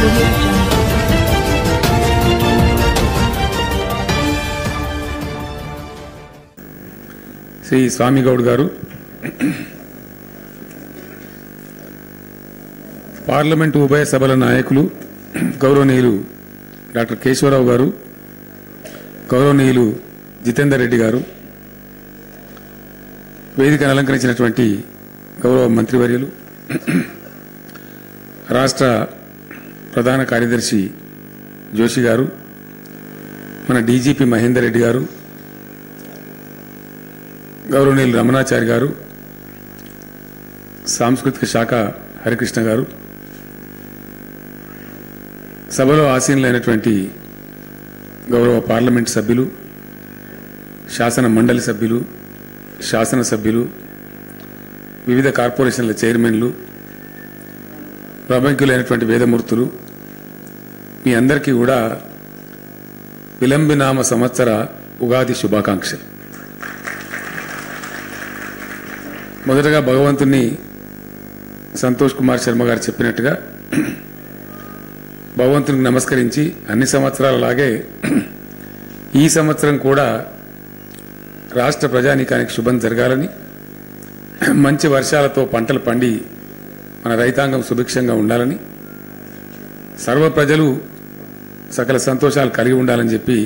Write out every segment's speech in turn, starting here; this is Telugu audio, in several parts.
audio jungle. శ్రీ స్వామి గౌడ్ గారు, పార్లమెంటు ఉభయ సభల నాయకులు గౌరవనీయులు డాక్టర్ కేశవరావు గారు, గౌరవనీయులు జితేందర్ రెడ్డి గారు, వేదికను అలంకరించినటువంటి గౌరవ మంత్రివర్యులు, రాష్ట్ర ప్రధాన కార్యదర్శి జోషి గారు, మన డీజీపీ మహేందర్ రెడ్డి గారు, గౌరవనీయులు రమణాచారి గారు, సాంస్కృతిక శాఖ హరికృష్ణ గారు, సభలో ఆసీనులైనటువంటి గౌరవ పార్లమెంట్ సభ్యులు, శాసన మండలి సభ్యులు, శాసనసభ్యులు, వివిధ కార్పొరేషన్ల చైర్మన్లు, ప్రముఖులైనటువంటి వేదమూర్తులు, మీ అందరికీ కూడా విలంబినామ సంవత్సర ఉగాది శుభాకాంక్షలు. మొదటగా భగవంతుని సంతోష్ కుమార్ శర్మ గారు చెప్పినట్టుగా భగవంతునికి నమస్కరించి అన్ని సంవత్సరాలలాగే ఈ సంవత్సరం కూడా రాష్ట్ర ప్రజానీకానికి శుభం జరగాలని, మంచి వర్షాలతో పంటలు పండి మన రైతాంగం సుభిక్షంగా ఉండాలని, సర్వ ప్రజలు సకల సంతోషాలు కలిగి ఉండాలని చెప్పి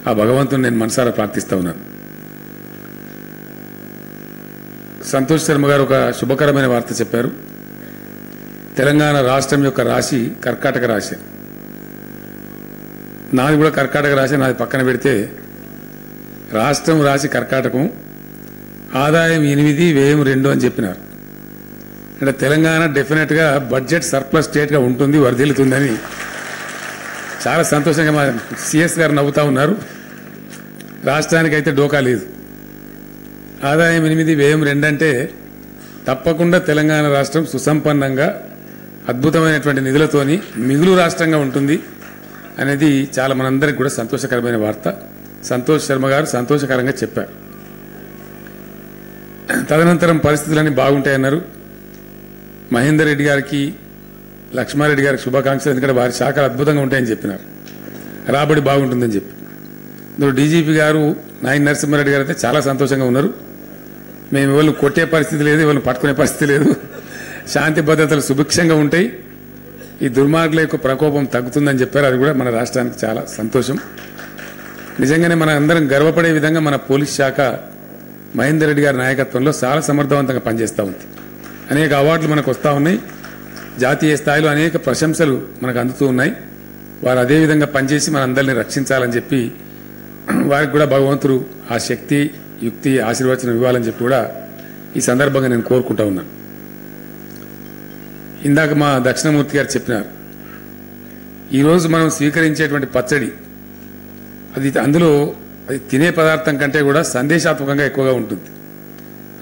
ఆ భగవంతుని నేను మనసారా ప్రార్థిస్తా ఉన్నాను. సంతోష్ శర్మ గారు ఒక శుభకరమైన వార్త చెప్పారు. తెలంగాణ రాష్ట్రం యొక్క రాశి కర్కాటక రాశి. నాది కూడా కర్కాటక రాశి, నాది పక్కన పెడితే రాష్ట్రం రాశి కర్కాటకం, ఆదాయం 8, వ్యయం 2 అని చెప్పినారు. అంటే తెలంగాణ డెఫినెట్గా బడ్జెట్ సర్ప్లస్ స్టేట్గా ఉంటుంది, వర్ధిల్లుతుందని చాలా సంతోషంగా మా సిఎస్ గారు నవ్వుతా ఉన్నారు. రాష్ట్రానికైతే డోకా లేదు. ఆదాయం 8, వ్యయం 2 అంటే తప్పకుండా తెలంగాణ రాష్ట్రం సుసంపన్నంగా అద్భుతమైనటువంటి నిధులతోని మిగులు రాష్ట్రంగా ఉంటుంది అనేది చాలా మనందరికీ కూడా సంతోషకరమైన వార్త. సంతోష్ శర్మ గారు సంతోషకరంగా చెప్పారు. తదనంతరం పరిస్థితులన్నీ బాగుంటాయన్నారు. మహేందర్ రెడ్డి గారికి, లక్ష్మారెడ్డి గారికి శుభాకాంక్షలు, ఎందుకంటే వారి శాఖలు అద్భుతంగా ఉంటాయని చెప్పినారు. రాబడి బాగుంటుందని చెప్పి. డీజీపీ గారు నాయన నరసింహారెడ్డి గారు అయితే చాలా సంతోషంగా ఉన్నారు. మేము ఎవరిని కొట్టే పరిస్థితి లేదు, ఎవరిని పట్టుకునే పరిస్థితి లేదు, శాంతి భద్రతలు సుభిక్షంగా ఉంటాయి, ఈ దుర్మార్గుల యొక్క ప్రకోపం తగ్గుతుందని చెప్పారు. అది కూడా మన రాష్ట్రానికి చాలా సంతోషం. నిజంగానే మన అందరం గర్వపడే విధంగా మన పోలీస్ శాఖ మహేందర్ రెడ్డి గారి నాయకత్వంలో చాలా సమర్థవంతంగా పనిచేస్తూ ఉంది. అనేక అవార్డులు మనకు వస్తూ ఉన్నాయి, జాతీయ స్థాయిలో అనేక ప్రశంసలు మనకు అందుతూ ఉన్నాయి. వారు అదేవిధంగా పనిచేసి మనందరినీ రక్షించాలని చెప్పి వారికి కూడా భగవంతుడు ఆ శక్తి, యుక్తి, ఆశీర్వచనం ఇవ్వాలని చెప్పి కూడా ఈ సందర్భంగా నేను కోరుకుంటా ఉన్నాను. ఇందాక మా దక్షిణమూర్తి గారు చెప్పినారు, ఈరోజు మనం స్వీకరించేటువంటి పచ్చడి అందులో అది తినే పదార్థం కంటే కూడా సందేశాత్మకంగా ఎక్కువగా ఉంటుంది.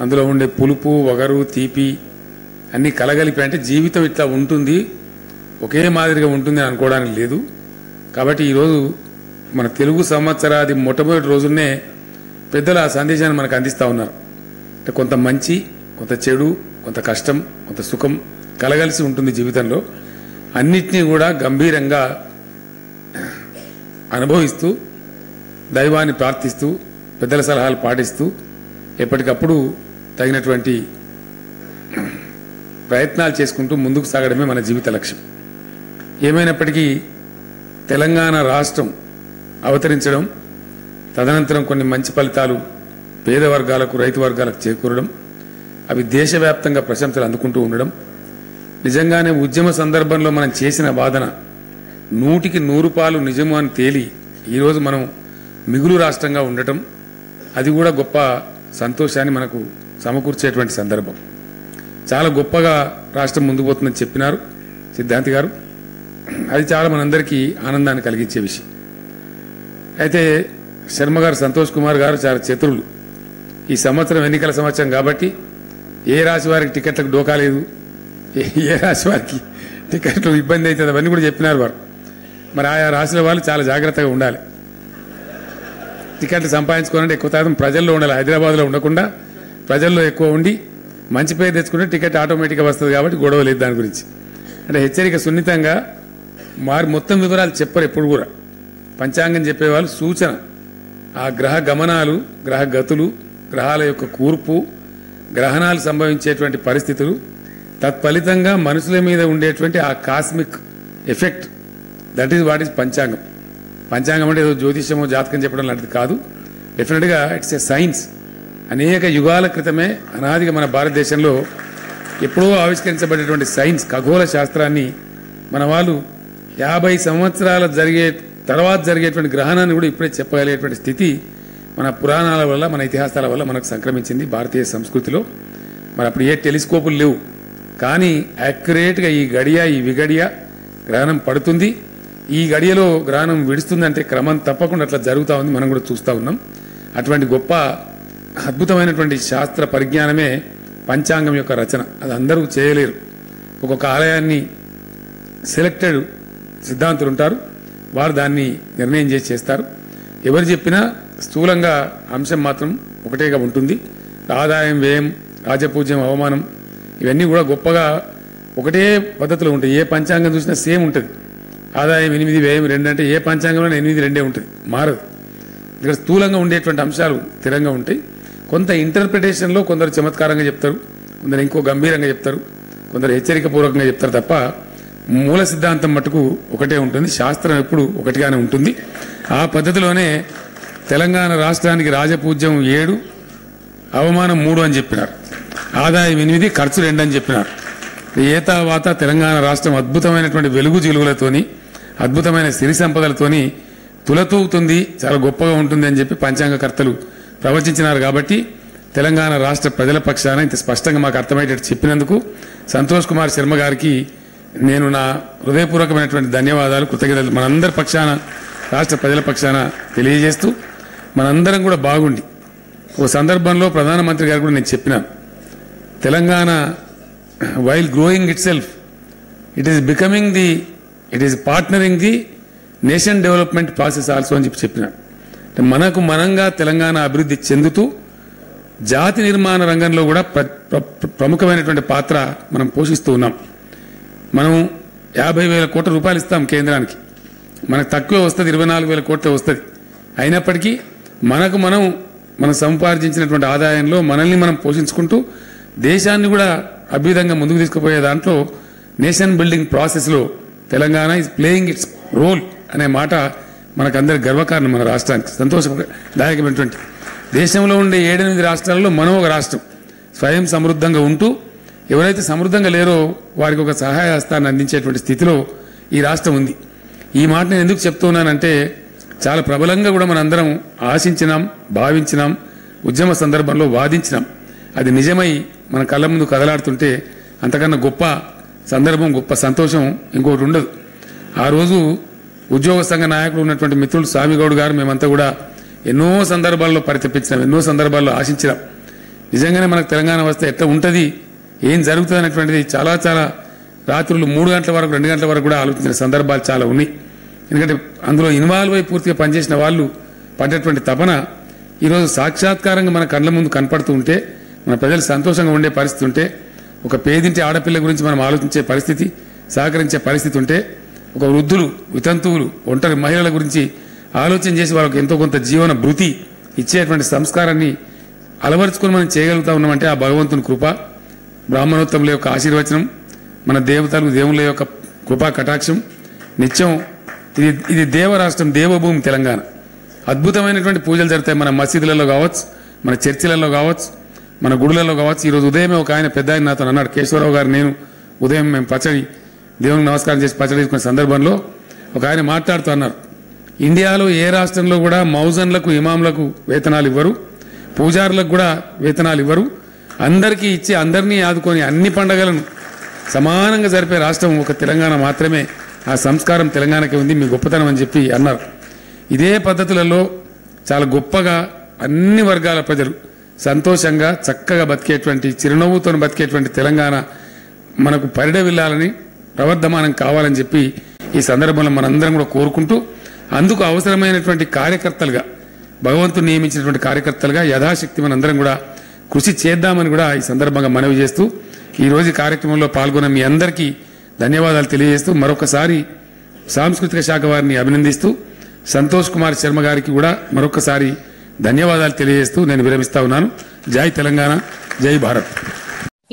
అందులో ఉండే పులుపు, వగరు, తీపి అన్నీ కలగలిపి, అంటే జీవితం ఇట్లా ఉంటుంది, ఒకే మాదిరిగా ఉంటుంది అని అనుకోవడానికి లేదు. కాబట్టి ఈరోజు మన తెలుగు సంవత్సరాది మొట్టమొదటి రోజునే పెద్దలు ఆ సందేశాన్ని మనకు అందిస్తూ ఉన్నారు. అంటే కొంత మంచి, కొంత చెడు, కొంత కష్టం, కొంత సుఖం కలగలిసి ఉంటుంది జీవితంలో. అన్నిటినీ కూడా గంభీరంగా అనుభవిస్తూ, దైవాన్ని ప్రార్థిస్తూ, పెద్దల సలహాలు పాటిస్తూ ఎప్పటికప్పుడు తగినటువంటి ప్రయత్నాలు చేసుకుంటూ ముందుకు సాగడమే మన జీవిత లక్ష్యం. ఏమైనప్పటికీ తెలంగాణ రాష్ట్రం అవతరించడం, తదనంతరం కొన్ని మంచి ఫలితాలు పేద వర్గాలకు, రైతు వర్గాలకు చేకూరడం, అవి దేశవ్యాప్తంగా ప్రశంసలు అందుకుంటూ ఉండడం, నిజంగానే ఉద్యమ సందర్భంలో మనం చేసిన వాదన 100కి 100 నిజము అని తేలి ఈరోజు మనం మిగులు రాష్ట్రంగా ఉండటం, అది కూడా గొప్ప సంతోషాన్ని మనకు సమకూర్చేటువంటి సందర్భం. చాలా గొప్పగా రాష్ట్రం ముందుకు పోతుందని చెప్పినారు సిద్ధాంతి గారు. అది చాలా మనందరికీ ఆనందాన్ని కలిగించే విషయం. అయితే శర్మ గారు, సంతోష్ కుమార్ గారు చాలా చతురులు. ఈ సంవత్సరం ఎన్నికల సంవత్సరం కాబట్టి ఏ రాశి వారికి టికెట్లకు డోకా లేదు, ఏ రాశి వారికి టికెట్లు ఇబ్బంది అవుతుంది, అవన్నీ కూడా చెప్పినారు వారు. మరి ఆయా రాశుల వాళ్ళు చాలా జాగ్రత్తగా ఉండాలి. టికెట్లు సంపాదించుకోవాలంటే ఎక్కువ శాతం ప్రజల్లో ఉండాలి. హైదరాబాద్లో ఉండకుండా ప్రజల్లో ఎక్కువ ఉండి మంచి పేరు తెచ్చుకుంటే టికెట్ ఆటోమేటిక్గా వస్తుంది. కాబట్టి గొడవ లేదు దాని గురించి. అంటే హెచ్చరిక సున్నితంగా వారి మొత్తం వివరాలు చెప్పరు ఎప్పుడు కూడా. పంచాంగం చెప్పేవాళ్ళు సూచన, ఆ గ్రహ గమనాలు, గ్రహ గతులు, గ్రహాల యొక్క కూర్పు, గ్రహణాలు సంభవించేటువంటి పరిస్థితులు, తత్ఫలితంగా మనుషుల మీద ఉండేటువంటి ఆ cosmic effect, that is what is పంచాంగం. పంచాంగం అంటే ఏదో జ్యోతిష్యమో జాతకం చెప్పడం లాంటిది కాదు. డెఫినెట్గా ఇట్స్ ఏ సైన్స్. అనేక యుగాల క్రితమే అనాదిగా మన భారతదేశంలో ఎప్పుడో ఆవిష్కరించబడేటువంటి సైన్స్, ఖగోళ శాస్త్రాన్ని మన వాళ్ళు 50 సంవత్సరాల తర్వాత జరిగేటువంటి గ్రహణాన్ని కూడా ఇప్పుడే చెప్పగలిగేటువంటి స్థితి మన పురాణాల వల్ల, మన ఇతిహాసాల వల్ల మనకు సంక్రమించింది భారతీయ సంస్కృతిలో. మరి అప్పుడు ఏ టెలిస్కోపులు లేవు, కానీ యాక్యురేట్గా ఈ గడియ, ఈ విగడియ గ్రహణం పడుతుంది, ఈ గడియలో గ్రహణం విడుస్తుందంటే క్రమం తప్పకుండా అట్లా జరుగుతూ ఉంది, మనం కూడా చూస్తూ ఉన్నాం. అటువంటి గొప్ప అద్భుతమైనటువంటి శాస్త్ర పరిజ్ఞానమే పంచాంగం యొక్క రచన. అది అందరూ చేయలేరు. ఒక్కొక్క ఆలయాన్ని సెలెక్టెడ్ సిద్ధాంతులు ఉంటారు, వారు దాన్ని నిర్ణయం చేసి చేస్తారు. ఎవరు చెప్పినా స్థూలంగా అంశం మాత్రం ఒకటేగా ఉంటుంది. ఆదాయం, వ్యయం, రాజపూజ్యం, అవమానం ఇవన్నీ కూడా గొప్పగా ఒకటే పద్ధతిలో ఉంటాయి. ఏ పంచాంగం చూసినా సేమ్ ఉంటుంది. ఆదాయం 8, వ్యయం 2 అంటే ఏ పంచాంగంలో 8, 2 ఉంటుంది, మారదు. ఇక్కడ స్థూలంగా ఉండేటువంటి అంశాలు స్థిరంగా ఉంటాయి. కొంత ఇంటర్ప్రిటేషన్లో కొందరు చమత్కారంగా చెప్తారు, కొందరు ఇంకో గంభీరంగా చెప్తారు, కొందరు హెచ్చరికపూర్వకంగా చెప్తారు తప్ప మూల సిద్ధాంతం మటుకు ఒకటే ఉంటుంది. శాస్త్రం ఎప్పుడు ఒకటిగానే ఉంటుంది. ఆ పద్ధతిలోనే తెలంగాణ రాష్ట్రానికి రాజపూజ్యం 7, అవమానం 3 అని చెప్పినారు. ఆదాయం 8, ఖర్చు 2 అని చెప్పినారు. ఏతావాత తెలంగాణ రాష్ట్రం అద్భుతమైనటువంటి వెలుగు జిలుగులతోని, అద్భుతమైన సిరి సంపదలతోని తులతూగుతుంది, చాలా గొప్పగా ఉంటుంది అని చెప్పి పంచాంగకర్తలు ప్రవచించినారు. కాబట్టి తెలంగాణ రాష్ట్ర ప్రజల పక్షాన ఇంత స్పష్టంగా మాకు అర్థమయ్యేటట్టు చెప్పినందుకు సంతోష్ కుమార్ శర్మ గారికి నేను నా హృదయపూర్వకమైనటువంటి ధన్యవాదాలు, కృతజ్ఞతలు మనందరి పక్షాన, రాష్ట్ర ప్రజల పక్షాన తెలియజేస్తూ, మనందరం కూడా బాగుండి, ఓ సందర్భంలో ప్రధానమంత్రి గారు కూడా నేను చెప్పినాను, Telangana while growing it self it is partnering the nation development process also అని చెప్పినాను. మనకు మనంగా తెలంగాణ అభివృద్ధి చెందుతూ జాతి నిర్మాణ రంగంలో కూడా ప్రముఖమైనటువంటి పాత్ర మనం పోషిస్తూ ఉన్నాం. మనం 50,000 కోట్ల రూపాయలు ఇస్తాం కేంద్రానికి, మనకు తక్కువ వస్తుంది, 24,000 కోట్లే వస్తుంది. అయినప్పటికీ మనం సంపార్జించినటువంటి ఆదాయంలో మనల్ని మనం పోషించుకుంటూ దేశాన్ని కూడా అభ్యుదంగా ముందుకు తీసుకుపోయే దాంట్లో నేషన్ బిల్డింగ్ ప్రాసెస్లో Telangana is playing its role అనే మాట మనకందరి గర్వకారణం. మన రాష్ట్రానికి సంతోషదాయకమైనటువంటి, దేశంలో ఉండే 7-8 రాష్ట్రాలలో మనం ఒక రాష్ట్రం స్వయం సమృద్ధంగా ఉంటూ, ఎవరైతే సమృద్ధంగా లేరో వారికి ఒక సహాయ హస్తాన్ని అందించేటువంటి స్థితిలో ఈ రాష్ట్రం ఉంది. ఈ మాట నేను ఎందుకు చెప్తున్నానంటే, చాలా ప్రబలంగా కూడా మనందరం ఆశించినాం, భావించినాం, ఉద్యమ సందర్భంలో వాదించినాం. అది నిజమై మన కళ్ళ ముందు కదలాడుతుంటే అంతకన్నా గొప్ప సందర్భం, గొప్ప సంతోషం ఇంకొకటి ఉండదు. ఆ రోజు ఉద్యోగ సంఘ నాయకులు ఉన్నటువంటి మిత్రులు స్వామిగౌడ్ గారు, మేమంతా కూడా ఎన్నో సందర్భాల్లో పరితపించినాం, ఎన్నో సందర్భాల్లో ఆశించినాం. నిజంగానే మనకు తెలంగాణ వస్తే ఎట్లా ఉంటుంది, ఏం జరుగుతుంది అనేటువంటిది చాలా చాలా రాత్రులు 3 గంటల వరకు, 2 గంటల వరకు కూడా ఆలోచించిన సందర్భాలు చాలా ఉన్నాయి. ఎందుకంటే అందులో ఇన్వాల్వ్ అయి పూర్తిగా పనిచేసిన వాళ్ళు పడ్డటువంటి తపన ఈరోజు సాక్షాత్కారంగా మన కళ్ళ ముందు కనపడుతూ ఉంటే, మన ప్రజలు సంతోషంగా ఉండే పరిస్థితి ఉంటే, ఒక పేదింటి ఆడపిల్ల గురించి మనం ఆలోచించే పరిస్థితి, సహకరించే పరిస్థితి ఉంటే, ఒక వృద్ధులు, వితంతువులు, ఒంటరి మహిళల గురించి ఆలోచన చేసి వాళ్ళకి ఎంతో కొంత జీవన భృతి ఇచ్చేటువంటి సంస్కారాన్ని అలవరుచుకొని మనం చేయగలుగుతా ఉన్నామంటే ఆ భగవంతుని కృప, బ్రాహ్మణోత్తముల యొక్క ఆశీర్వచనం, మన దేవతలు, దేవుళ్ళ యొక్క కృపా కటాక్షం నిత్యం. ఇది దేవరాష్ట్రం, దేవభూమి తెలంగాణ. అద్భుతమైనటువంటి పూజలు జరుగుతాయి మన మసీదులలో కావచ్చు, మన చర్చిలలో కావచ్చు, మన గుడులలో కావచ్చు. ఈరోజు ఉదయమే ఒక ఆయన పెద్ద ఆయన నాతో అన్నాడు, కేశవరావు గారు, నేను ఉదయం మేము పచ్చడి దేవునికి నమస్కారం చేసి పచ్చడి తీసుకునే సందర్భంలో ఒక ఆయన మాట్లాడుతూ అన్నారు, ఇండియాలో ఏ రాష్ట్రంలో కూడా మౌజన్లకు, ఇమాంలకు వేతనాలు ఇవ్వరు, పూజారులకు కూడా వేతనాలు ఇవ్వరు, అందరికీ ఇచ్చి అందరినీ ఆదుకొని అన్ని పండుగలను సమానంగా జరిపే రాష్ట్రం ఒక తెలంగాణ మాత్రమే. ఆ సంస్కారం తెలంగాణకి ఉంది, మీ గొప్పతనం అని చెప్పి అన్నారు. ఇదే పద్ధతులలో చాలా గొప్పగా అన్ని వర్గాల ప్రజలు సంతోషంగా చక్కగా బతికేటువంటి, చిరునవ్వుతో బతికేటువంటి తెలంగాణ మనకు పరిడవిల్లాలని, ప్రవర్ధమానం కావాలని చెప్పి ఈ సందర్భంలో మనందరం కూడా కోరుకుంటూ, అందుకు అవసరమైనటువంటి కార్యకర్తలుగా, భగవంతుడు నియమించినటువంటి కార్యకర్తలుగా యథాశక్తి మనందరం కూడా కృషి చేద్దామని కూడా ఈ సందర్భంగా మనవి చేస్తూ, ఈరోజు కార్యక్రమంలో పాల్గొన్న మీ అందరికీ ధన్యవాదాలు తెలియజేస్తూ, మరొకసారి సాంస్కృతిక శాఖ వారిని అభినందిస్తూ సంతోష్ కుమార్ శర్మ గారికి కూడా మరొకసారి ధన్యవాదాలు తెలియజేస్తూ నేను విరమిస్తా ఉన్నాను. జై తెలంగాణ, జై భారత్.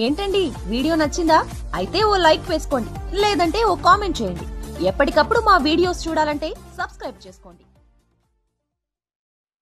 ఏంటండి వీడియో నచ్చిందా? అయితే ఓ లైక్ వేసుకోండి, లేదంటే ఓ కామెంట్ చేయండి. ఎప్పటికప్పుడు మా వీడియోస్ చూడాలంటే సబ్స్క్రైబ్ చేసుకోండి.